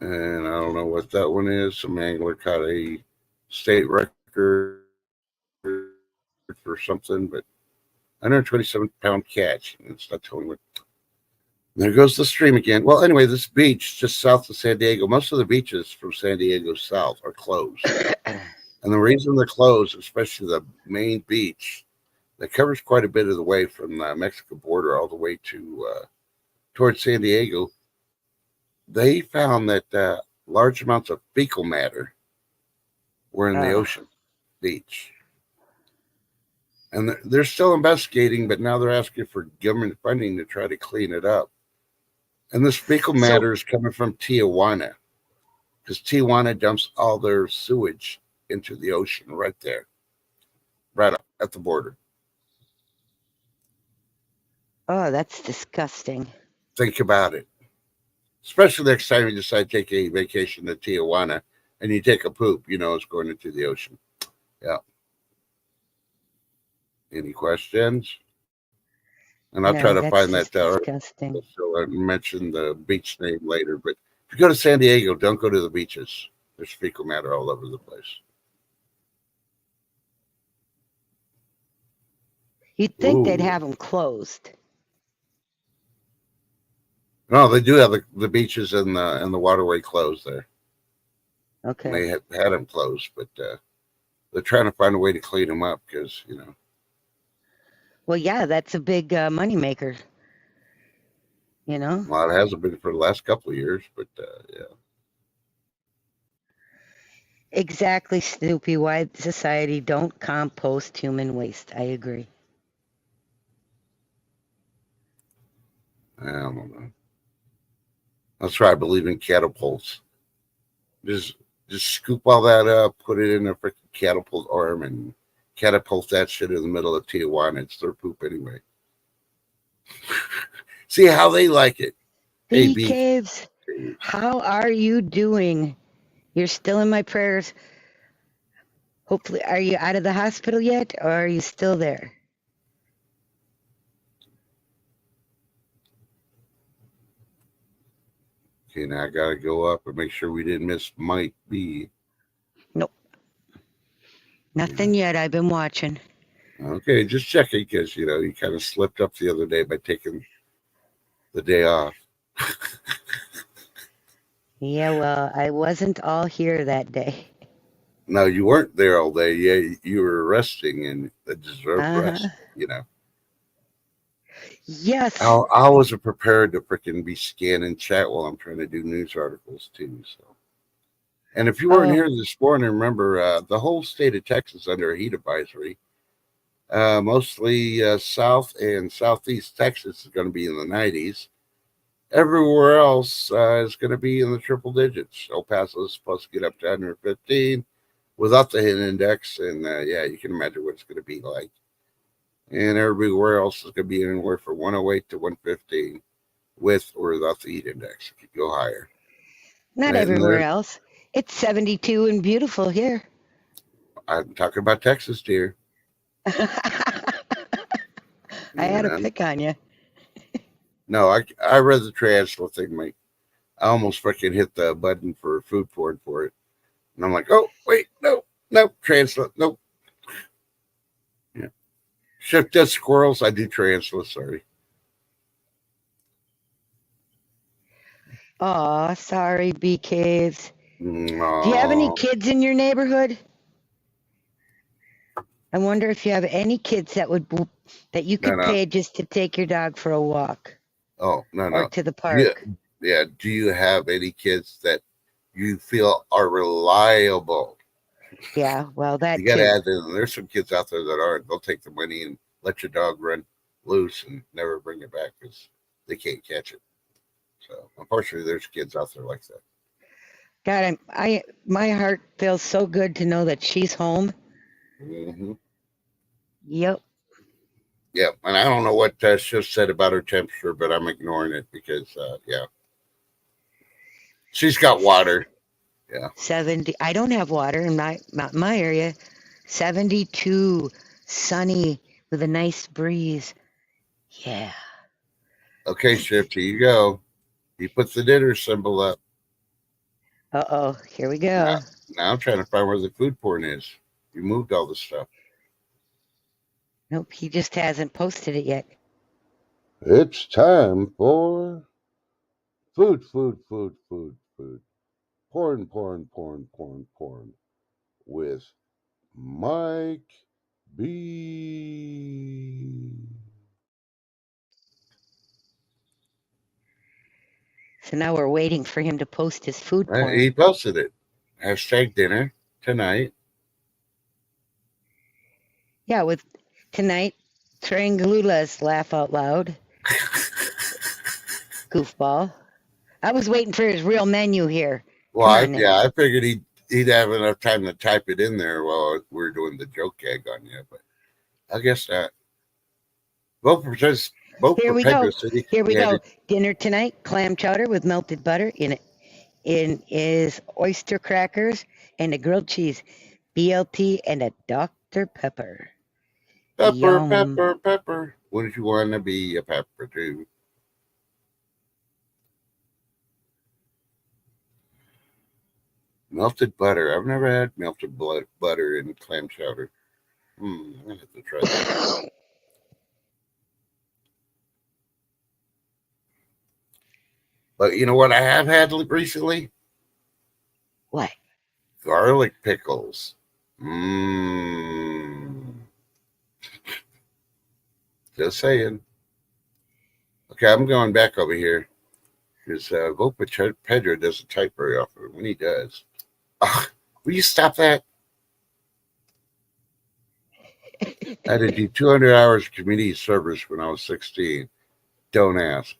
And I don't know what that one is. Some angler caught a state record for something, but 127-pound catch. It's not telling what. There goes the stream again. Well, anyway, this beach just south of San Diego, most of the beaches from San Diego south are closed. And the reason they're closed, especially the main beach, that covers quite a bit of the way from the Mexico border all the way to towards San Diego, they found that large amounts of fecal matter were in the ocean beach. And they're still investigating, but now they're asking for government funding to try to clean it up. And this fecal matter is coming from Tijuana, because Tijuana dumps all their sewage into the ocean right there, right up at the border. Oh, that's disgusting. Think about it. Especially next time you decide to take a vacation to Tijuana and you take a poop, it's going into the ocean. Yeah. Any questions? And I'll try No, to that's find that just disgusting. so I mention the beach name later. But if you go to San Diego, don't go to the beaches. There's fecal matter all over the place. You'd think they'd Ooh. have them closed. No, they do have the beaches and the waterway closed there. And Okay. they had them closed, but they're trying to find a way to clean them up because Well, yeah, that's a big moneymaker. well, it hasn't been for the last couple of years, but yeah. Exactly, Snoopy. Why society don't compost human waste. I agree. I don't know. That's why I believe in catapults. Just scoop all that up, put it in a freaking catapult arm, and catapult that shit in the middle of Tijuana. It's their poop anyway. See how they like it. Hey, Bee Caves, how are you doing? You're still in my prayers. Hopefully, are you out of the hospital yet, or are you still there? Okay, now I gotta go up and make sure we didn't miss Mike B. Nope. Nothing yet. I've been watching. Okay, just checking because you kind of slipped up the other day by taking the day off. Yeah, well, I wasn't all here that day. No, you weren't there all day. Yeah, you were resting and a deserved rest. Yes. I wasn't prepared to freaking be scanning chat while I'm trying to do news articles too. So, and if you weren't here this morning, remember the whole state of Texas under a heat advisory. Mostly South and Southeast Texas is going to be in the 90s. Everywhere else is going to be in the triple digits. El Paso is supposed to get up to 115 without the hit index, and yeah, you can imagine what it's going to be like. And everywhere else is going to be anywhere from 108 to 115 with or without the heat index. It could go higher. Not everywhere else. It's 72 and beautiful here. I'm talking about Texas, dear. I had to pick on you. No, I read the triathlon thing, mate. I almost freaking hit the button for food porn for it. And I'm like, oh, wait, no, translate, nope. Yeah. Shift dead squirrels, I do translate, sorry. Aw, sorry, Bee Caves. Aww. Do you have any kids in your neighborhood? I wonder if you have any kids that you could pay just to take your dog for a walk. Oh, no. Or to the park. Yeah. Do you have any kids that you feel are reliable? Yeah, well, that you got to add in. There's some kids out there that aren't. They'll take the money and let your dog run loose and never bring it back because they can't catch it. So unfortunately, there's kids out there like that. God, my heart feels so good to know that she's home. Mm-hmm. Yep. Yep, and I don't know what Shiv said about her temperature, but I'm ignoring it because, yeah, she's got water. Yeah, 70. I don't have water in my area. 72, sunny with a nice breeze. Yeah. Okay, Shiv, here you go. You put the dinner symbol up. Uh-oh, here we go. Now I'm trying to find where the food porn is. You moved all the stuff. Nope, he just hasn't posted it yet. It's time for food. Porn with Mike B. So now we're waiting for him to post his food porn. He posted it. Hashtag dinner tonight. Yeah, with tonight, Triangula's laugh out loud. Goofball. I was waiting for his real menu here. Well, I figured he'd have enough time to type it in there while we're doing the joke gag on you, but I guess not. Vote for both Here for we Pedro go. City. Here we Yeah, go. Dinner tonight, clam chowder with melted butter in it. In is oyster crackers and a grilled cheese, BLT and a Dr. Pepper. pepper, Yum. pepper, pepper. Wouldn't you want to be a pepper too? Melted butter. I've never had melted butter in clam chowder. I'm gonna have to try that. But you know what I have had recently? What? Garlic pickles. Mmm. Just saying. Okay, I'm going back over here because Vote Pedro doesn't type very often. When he does, will you stop that? I had to do 200 hours of community service when I was 16. Don't ask.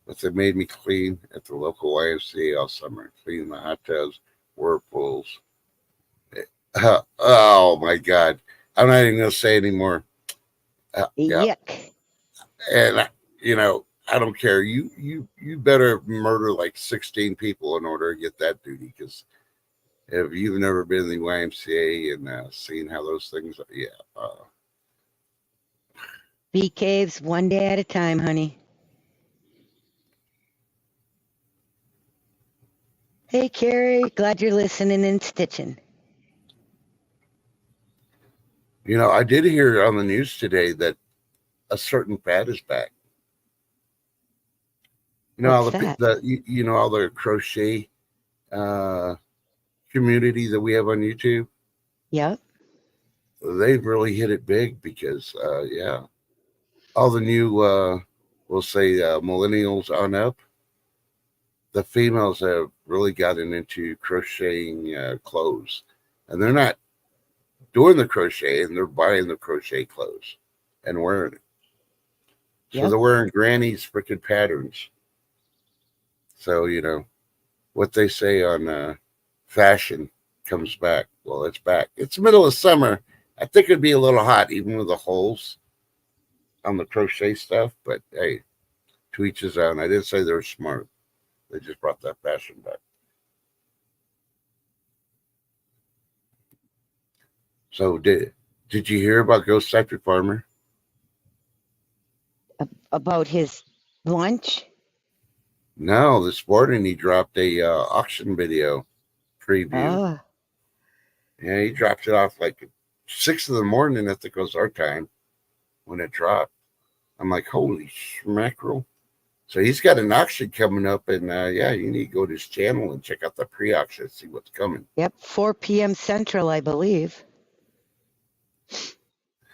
But they made me clean at the local YMCA all summer, clean the hot tubs, whirlpools. Oh my God. I'm not even going to say anymore. Yeah. Yuck. And, I don't care. You better murder like 16 people in order to get that duty because if you've never been in the YMCA and seen how those things are, yeah. Bee caves one day at a time, honey. Hey, Carrie. Glad you're listening and stitching. I did hear on the news today that a certain fad is back. What's that? All the crochet community that we have on YouTube. Yep. They've really hit it big because all the new we'll say millennials on up, the females have really gotten into crocheting clothes, and they're not doing the crochet, and they're buying the crochet clothes and wearing it. So they're wearing granny's freaking patterns. So what they say on fashion comes back. Well, it's back. It's the middle of summer. I think it'd be a little hot even with the holes on the crochet stuff, but hey, to each his own. I didn't say they were smart. They just brought that fashion back. So did you hear about Ghost Factory Farmer? About his lunch? No, this morning he dropped a auction video preview. Oh. Yeah, he dropped it off like 6 in the morning. I think it was our time when it dropped. I'm like, holy mackerel. So he's got an auction coming up, and you need to go to his channel and check out the pre-auction and see what's coming. Yep, 4 p.m. Central, I believe.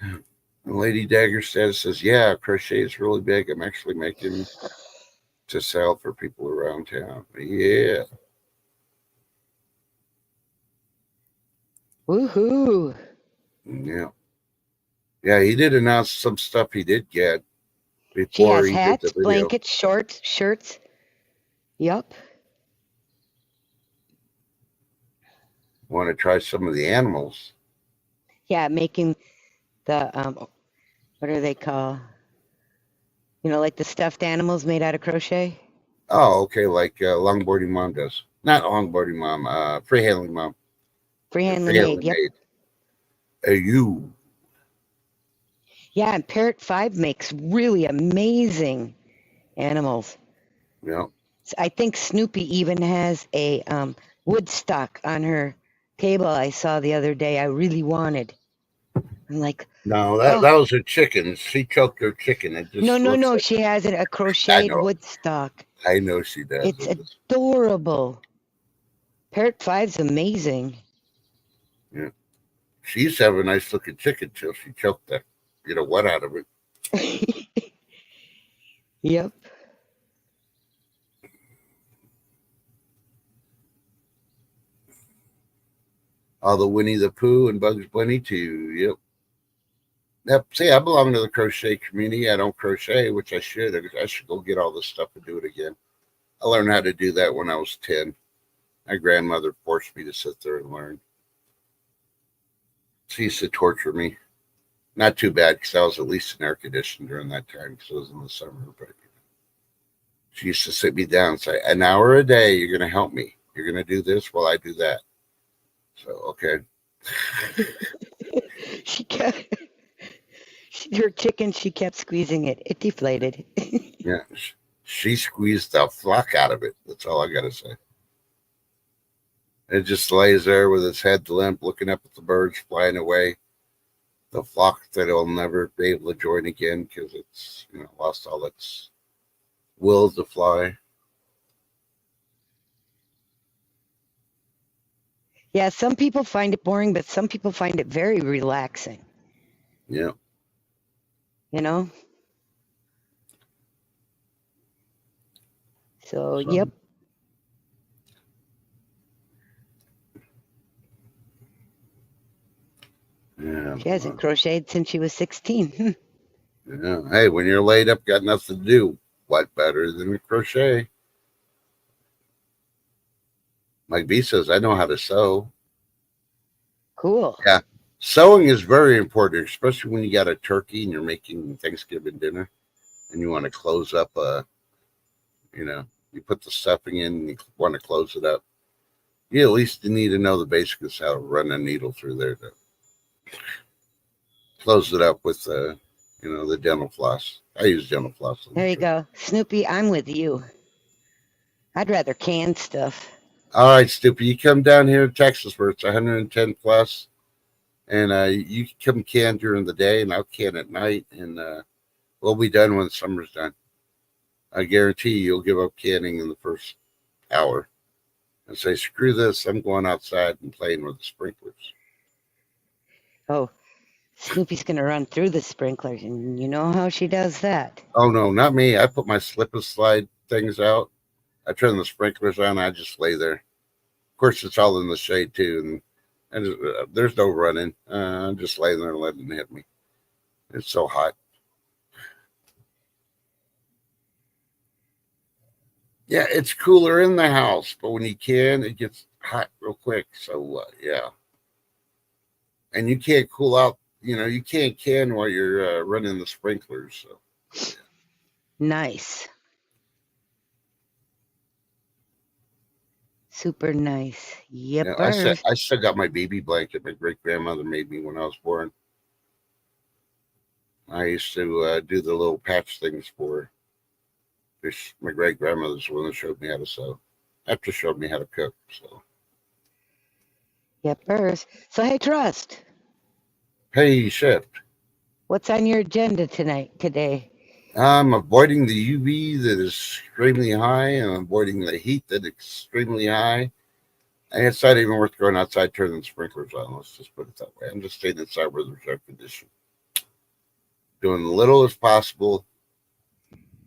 And Lady Dagger says, yeah, crochet is really big. I'm actually making to sell for people around town. Yeah. Woohoo. Yeah. Yeah, he did announce some stuff he did get before She has he hats, did the video. blankets, shorts, shirts. Yep. Want to try some of the animals? Yeah, making the what are they called? Like the stuffed animals made out of crochet. Oh, okay, like longboarding mom does. Not longboarding mom, free-handling mom. Freehand maid, yep. Hey, you. Yeah, and Parrot 5 makes really amazing animals. Yeah. I think Snoopy even has a Woodstock on her table I saw the other day I really wanted. I'm like, no, that was her chicken. She choked her chicken. It just no. like, she has a crocheted Woodstock. I know she does. It's adorable. Parrot 5's amazing. Yeah. She used to have a nice looking chicken till she choked that, what out of it. Yep. All the Winnie the Pooh and Bugs Bunny too. Yep. Yep. See, I belong to the crochet community. I don't crochet, which I should. I should go get all this stuff and do it again. I learned how to do that when I was 10. My grandmother forced me to sit there and learn. She used to torture me. Not too bad because I was at least in air conditioning during that time because it was in the summer. But she used to sit me down and say, "An hour a day, you're going to help me. You're going to do this while I do that." So okay. She kept her chicken. She kept squeezing it. It deflated. Yeah, she squeezed the fuck out of it. That's all I got to say. It just lays there with its head limp, looking up at the birds flying away. The flock that it'll never be able to join again because it's lost all its will to fly. Yeah, some people find it boring, but some people find it very relaxing. Yeah. You know? So, yep. Yeah. She hasn't crocheted since she was 16. Yeah. Hey, when you're laid up, got nothing to do, what better than a crochet? Like B says, I know how to sew. Cool. Yeah. Sewing is very important, especially when you got a turkey and you're making Thanksgiving dinner and you want to close up you put the stuffing in and you want to close it up. You at least need to know the basics how to run a needle through there to close it up with the dental floss. I use dental floss. There you go. Snoopy, I'm with you. I'd rather can stuff. All right, Snoopy, you come down here to Texas where it's 110 plus, and you can come can during the day, and I'll can at night, and we'll be done when summer's done. I guarantee you'll give up canning in the first hour and say, "Screw this! I'm going outside and playing with the sprinklers." Oh, Snoopy's going to run through the sprinklers, and you know how she does that. Oh, no, not me. I put my slip and slide things out. I turn the sprinklers on. I just lay there. Of course, it's all in the shade, too, and there's no running. I'm just laying there and letting it hit me. It's so hot. Yeah, it's cooler in the house, but when you can, it gets hot real quick. So, yeah. And you can't cool out. You can't can while you're running the sprinklers. So, yeah. Nice. Super nice. Yep. Yeah, I still got my baby blanket my great grandmother made me when I was born. I used to do the little patch things for her. My great grandmother's the one that showed me how to sew. After showed me how to cook. So. Yep. So hey, Trust. Hey, Shift. What's on your agenda today? I'm avoiding the UV that is extremely high, and I'm avoiding the heat that is extremely high. And it's not even worth going outside turning the sprinklers on. Let's just put it that way. I'm just staying inside where there's air conditioning. Doing as little as possible.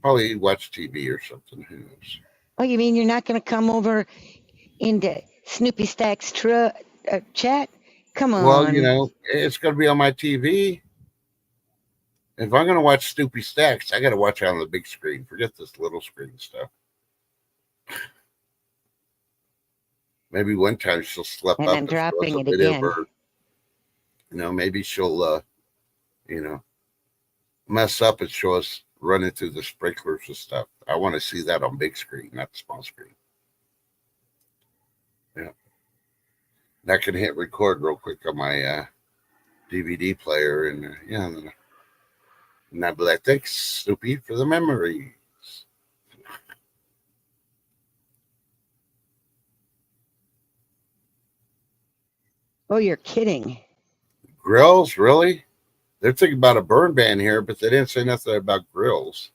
Probably watch TV or something. Who knows? Oh, you mean you're not going to come over into Snoopy Stack's chat? Come on. Well, it's going to be on my TV. If I'm going to watch Snoopy Stacks, I got to watch it on the big screen. Forget this little screen stuff. Maybe one time she'll slip up and dropping it again. Maybe she'll, mess up and show us running through the sprinklers and stuff. I want to see that on big screen, not small screen. Yeah. And I can hit record real quick on my DVD player, and and I'd be like, "Thanks, Snoopy, for the memories." Oh, you're kidding. Grills, really? They're thinking about a burn ban here, but they didn't say nothing about grills.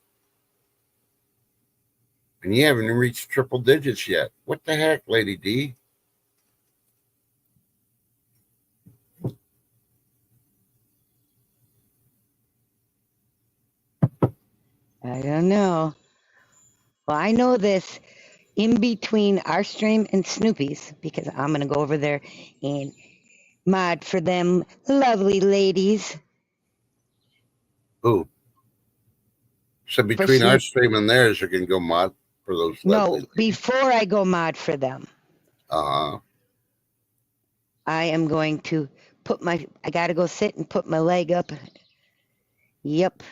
And you haven't reached triple digits yet. What the heck, Lady D? I don't know. Well, I know this in between our stream and Snoopy's because I'm going to go over there and mod for them lovely ladies. Who? So between our stream and theirs, you're going to go mod for those lovely ladies? Before I go mod for them. I am going to I got to go sit and put my leg up Yep.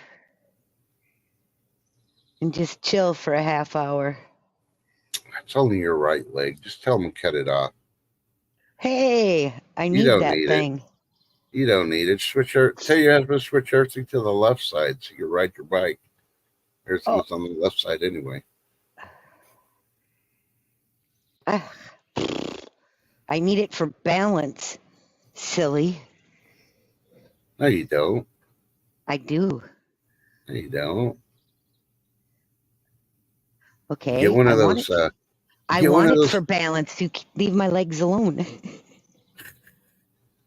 And just chill for a half hour. It's only your right leg. Just tell them to cut it off. Hey, I You need don't that need it. thing. You don't need it. Tell your husband to switch everything to the left side so you can ride your bike. Everything's on the left side anyway. Ah, I need it for balance, silly. No, you don't. I do. No, you don't. Okay. Get one of I want those. it, I Get one want of it those. for balance. You leave my legs alone.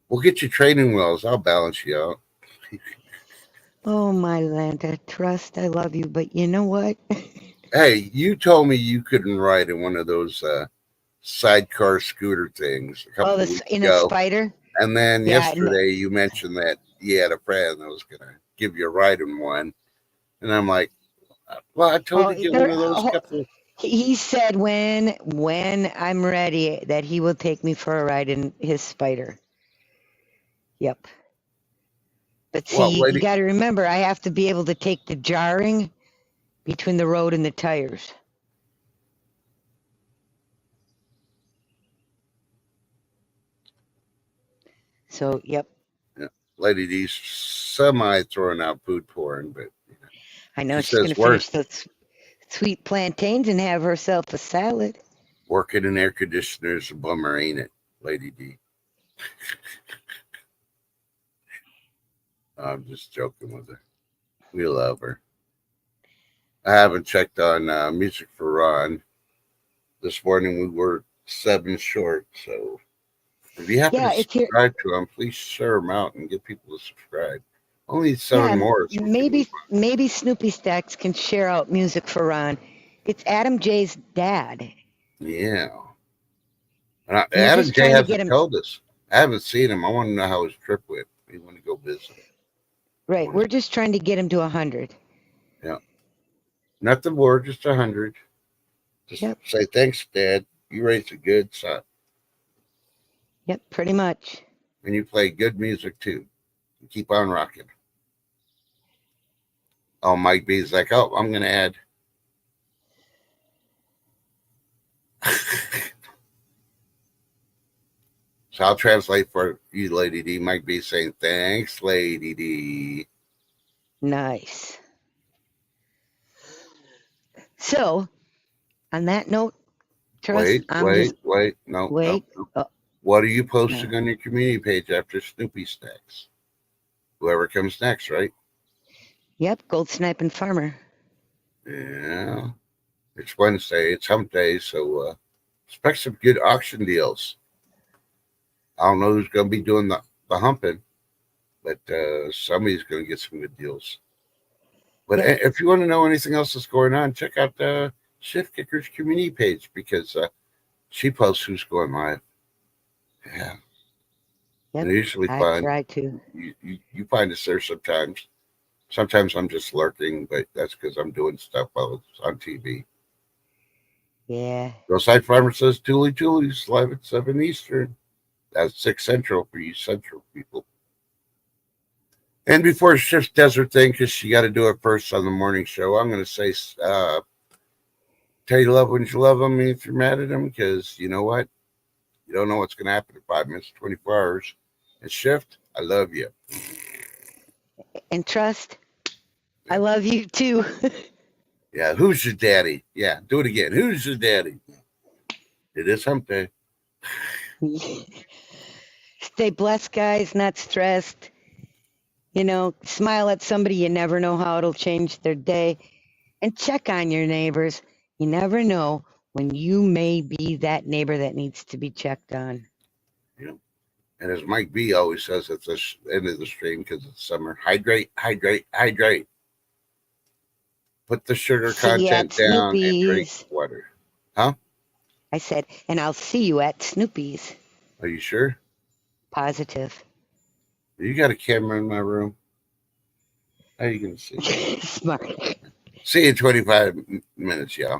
We'll get you training wheels. I'll balance you out. Oh, my Lanta, trust, I love you, but you know what? Hey, you told me you couldn't ride in one of those sidecar scooter things a couple Oh, of weeks in a ago. spider? And then Yeah, yesterday you mentioned that you had a friend that was going to give you a ride in one. And I'm like, well, I told you to get one of those couple. He said when I'm ready that he will take me for a ride in his spider. Yep. But see, Well, you lady, got to remember, I have to be able to take the jarring between the road and the tires. So, yep. Lady D's semi throwing out food porn, but I know she she's going says to finish those sweet plantains and have herself a salad. working in air conditioner is a bummer, ain't it, Lady D? I'm just joking with her. We love her. I haven't checked on Music for Ron. This morning we were 7 short, so if you happen to subscribe to him, please share them out and get people to subscribe. Only 7 more. Maybe Snoopy Stacks can share out Music for Ron. It's Adam J's dad. Yeah. Adam J hasn't told us. I haven't seen him. I want to know how his trip went. We want to go visit. Right. We're just trying to get him to 100. Yeah. Nothing more, just 100. Just say, thanks, Dad. You raised a good son. Yep, pretty much. And you play good music, too. You keep on rocking. Oh, Mike B's like, oh, I'm going to add. So I'll translate for you, Lady D. Mike B saying, thanks, Lady D. Nice. So, on that note, Wait. No. What are you posting on your community page after Snoopy Stacks? Whoever comes next, right? Yep, Gold Sniping Farmer. Yeah. It's Wednesday. It's hump day, so expect some good auction deals. I don't know who's going to be doing the humping, but somebody's going to get some good deals. But if you want to know anything else that's going on, check out the Shift Kickers community page because she posts who's going live. Yeah. Yep, and usually I fun. try to. You find us there sometimes. Sometimes I'm just lurking, but that's because I'm doing stuff while it's on TV. Yeah. Hillside Farmer says Julie's live at 7 Eastern. That's 6 Central for you Central people. And before Shift does her thing, because she got to do it first on the morning show, I'm going to say, tell you love when you love them, and if you're mad at them, because you know what? You don't know what's going to happen in 5 minutes, 24 hours. And Shift, I love you. And Trust, I love you too. Yeah, who's your daddy? Yeah, do it again. Who's your daddy? It is hump day. Stay blessed, guys, not stressed. You know, smile at somebody. You never know how it'll change their day. And check on your neighbors. You never know when you may be that neighbor that needs to be checked on. Yeah. And as Mike B always says at the end of the stream, because it's summer, hydrate, hydrate, hydrate. Put the sugar content down and drink water. Huh? I said, and I'll see you at Snoopy's. Are you sure? Positive. You got a camera in my room? How are you going to see? Smart. See you in 25 minutes, y'all.